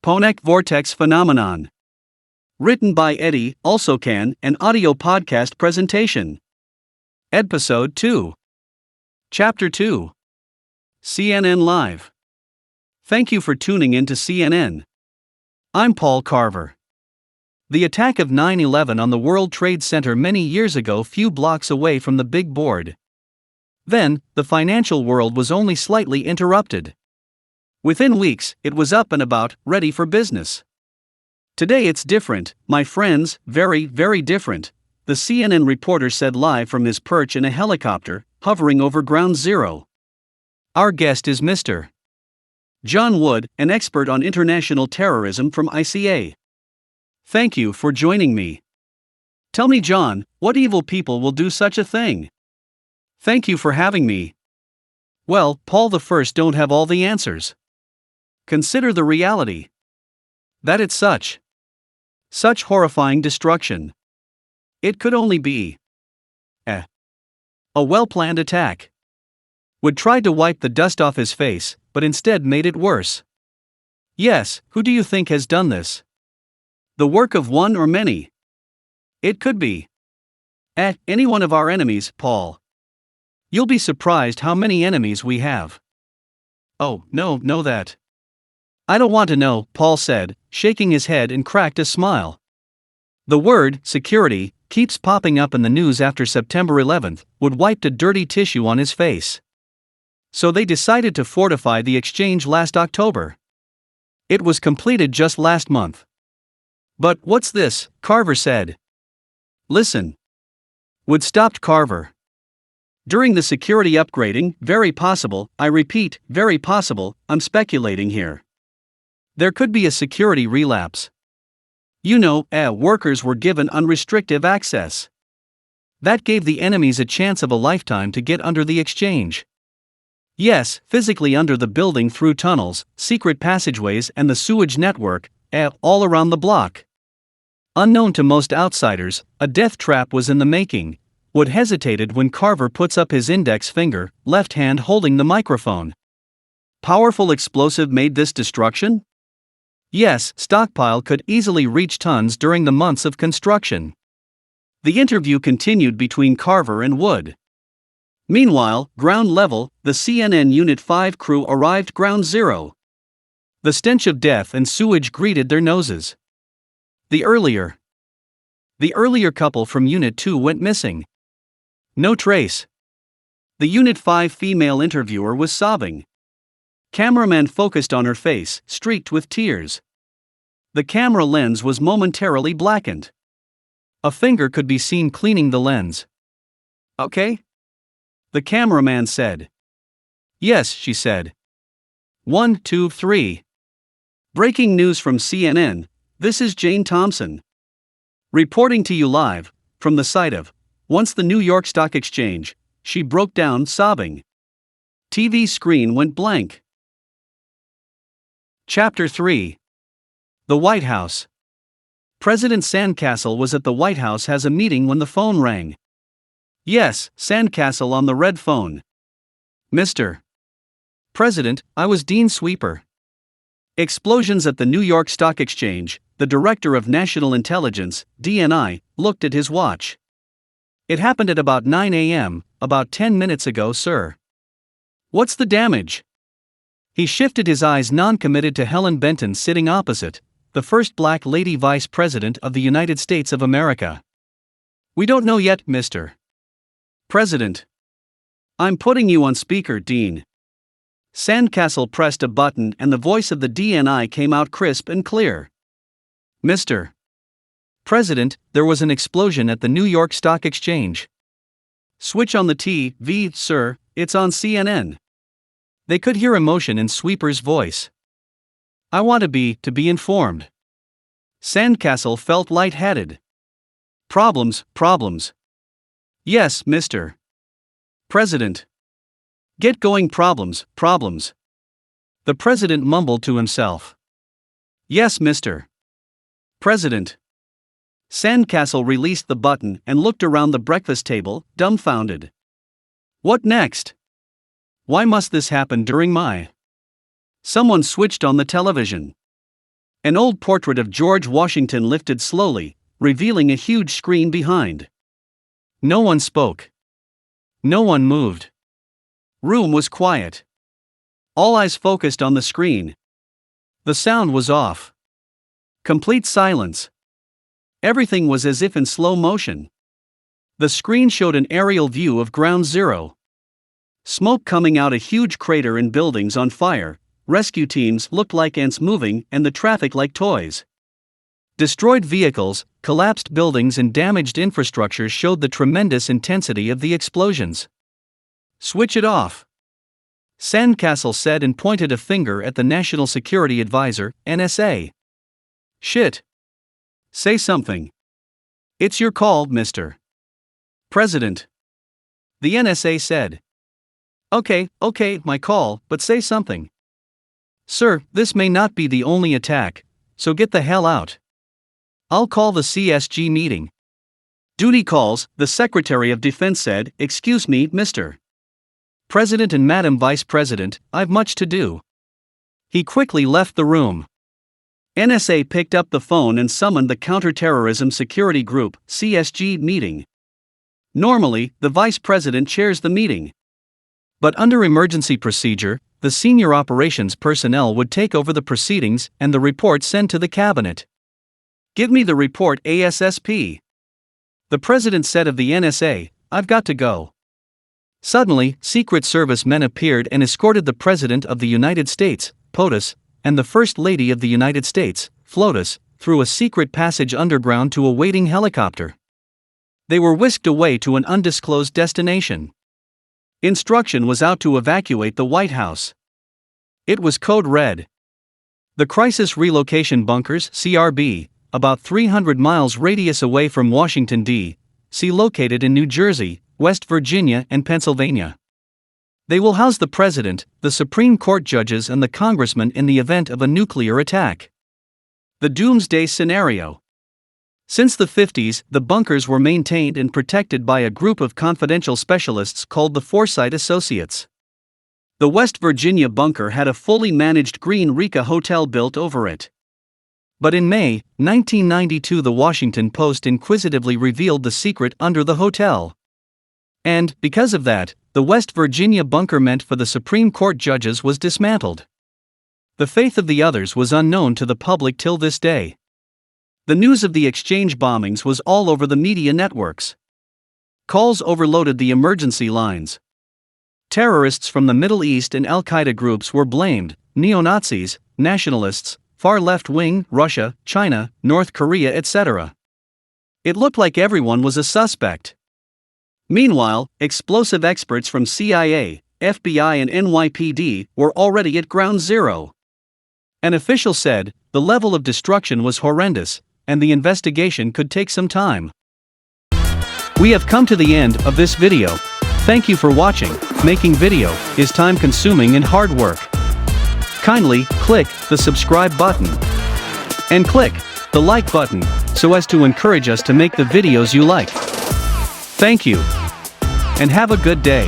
Ponaec Vortex Phenomenon. Written by Eddie, Alsocan, an audio podcast presentation. Episode 2. Chapter 2. CNN Live. Thank you for tuning in to CNN. I'm Paul Carver. The attack of 9/11 on the World Trade Center many years ago, few blocks away from the big board. Then, the financial world was only slightly interrupted. Within weeks, it was up and about, ready for business. Today it's different, my friends, very, very different, the CNN reporter said live from his perch in a helicopter, hovering over Ground Zero. Our guest is Mr. John Wood, an expert on international terrorism from ICA. Thank you for joining me. Tell me, John, what evil people will do such a thing? Thank you for having me. Well, Paul I don't have all the answers. Consider the reality. That it's such horrifying destruction. It could only be a well-planned attack. Wood tried to wipe the dust off his face, but instead made it worse. Yes, who do you think has done this? The work of one or many? It could be any one of our enemies, Paul. You'll be surprised how many enemies we have. Oh, no, that. I don't want to know, Paul said, shaking his head and cracked a smile. The word, security, keeps popping up in the news after September 11th, Wood wiped a dirty tissue on his face. So they decided to fortify the exchange last October. It was completed just last month. But what's this? Carver said. Listen. Wood stopped Carver. During the security upgrading, very possible, I repeat, very possible, I'm speculating here. There could be a security relapse. You know, workers were given unrestricted access. That gave the enemies a chance of a lifetime to get under the exchange. Yes, physically under the building through tunnels, secret passageways and the sewage network, all around the block. Unknown to most outsiders, a death trap was in the making. Wood hesitated when Carver puts up his index finger, left hand holding the microphone. Powerful explosive made this destruction? Yes, stockpile could easily reach tons during the months of construction. The interview continued between Carver and Wood. Meanwhile, ground level, the CNN Unit 5 crew arrived Ground Zero. The stench of death and sewage greeted their noses. The earlier couple from Unit 2 went missing. No trace. The Unit 5 female interviewer was sobbing. Cameraman focused on her face, streaked with tears. The camera lens was momentarily blackened. A finger could be seen cleaning the lens. Okay? The cameraman said. Yes, she said. 1, 2, 3. Breaking news from CNN, this is Jane Thompson. Reporting to you live, from the site of, once the New York Stock Exchange, she broke down sobbing. TV screen went blank. Chapter 3. The White House. President Sandcastle was at the White House has a meeting when the phone rang. Yes, Sandcastle on the red phone. Mr. President, I was Dean Sweeper. Explosions at the New York Stock Exchange, the Director of National Intelligence, DNI, looked at his watch. It happened at about 9 a.m., about 10 minutes ago, sir. What's the damage? He shifted his eyes non-committed to Helen Benton sitting opposite, the first black lady vice president of the United States of America. We don't know yet, Mr. President. I'm putting you on speaker, Dean. Sandcastle pressed a button and the voice of the DNI came out crisp and clear. Mr. President, there was an explosion at the New York Stock Exchange. Switch on the TV, sir, it's on CNN. They could hear emotion in Sweeper's voice. I want to be informed. Sandcastle felt lightheaded. Problems. Yes, Mr. President. Get going, problems. The president mumbled to himself. Yes, Mr. President. Sandcastle released the button and looked around the breakfast table, dumbfounded. What next? Why must this happen during my... Someone switched on the television. An old portrait of George Washington lifted slowly, revealing a huge screen behind. No one spoke. No one moved. Room was quiet. All eyes focused on the screen. The sound was off. Complete silence. Everything was as if in slow motion. The screen showed an aerial view of Ground Zero. Smoke coming out, a huge crater and buildings on fire. Rescue teams looked like ants moving and the traffic like toys. Destroyed vehicles, collapsed buildings and damaged infrastructure showed the tremendous intensity of the explosions. "Switch it off," Sandcastle said and pointed a finger at the National Security Advisor, NSA. "Shit. Say something." "It's your call, Mr. President," the NSA said. Okay, my call, but say something." "Sir, this may not be the only attack, so get the hell out. I'll call the CSG meeting." "Duty calls," the Secretary of Defense said. "Excuse me, Mr. President and Madam Vice President, I've much to do." He quickly left the room. NSA picked up the phone and summoned the Counterterrorism Security Group, CSG meeting. Normally, the Vice President chairs the meeting. But under emergency procedure, the senior operations personnel would take over the proceedings and the report sent to the cabinet. "Give me the report ASAP." The President said of the NSA, "I've got to go." Suddenly, Secret Service men appeared and escorted the President of the United States, POTUS, and the First Lady of the United States, FLOTUS, through a secret passage underground to a waiting helicopter. They were whisked away to an undisclosed destination. Instruction was out to evacuate the White House. It was code red. The Crisis Relocation Bunkers, CRB, about 300 miles radius away from Washington, D.C., located in New Jersey, West Virginia and Pennsylvania. They will house the President, the Supreme Court judges and the congressmen in the event of a nuclear attack. The doomsday scenario. Since the 50s, the bunkers were maintained and protected by a group of confidential specialists called the Forsyth Associates. The West Virginia bunker had a fully managed Green Rica hotel built over it. But in May 1992, the Washington Post inquisitively revealed the secret under the hotel. And, because of that, the West Virginia bunker meant for the Supreme Court judges was dismantled. The fate of the others was unknown to the public till this day. The news of the exchange bombings was all over the media networks. Calls overloaded the emergency lines. Terrorists from the Middle East and Al-Qaeda groups were blamed, neo-Nazis, nationalists, far left-wing, Russia, China, North Korea, etc. It looked like everyone was a suspect. Meanwhile, explosive experts from CIA, FBI and NYPD were already at Ground Zero. An official said, the level of destruction was horrendous, and the investigation could take some time. We have come to the end of this video. Thank you for watching. Making video is time-consuming and hard work. Kindly click the subscribe button and click the like button so as to encourage us to make the videos you like. Thank you, and have a good day.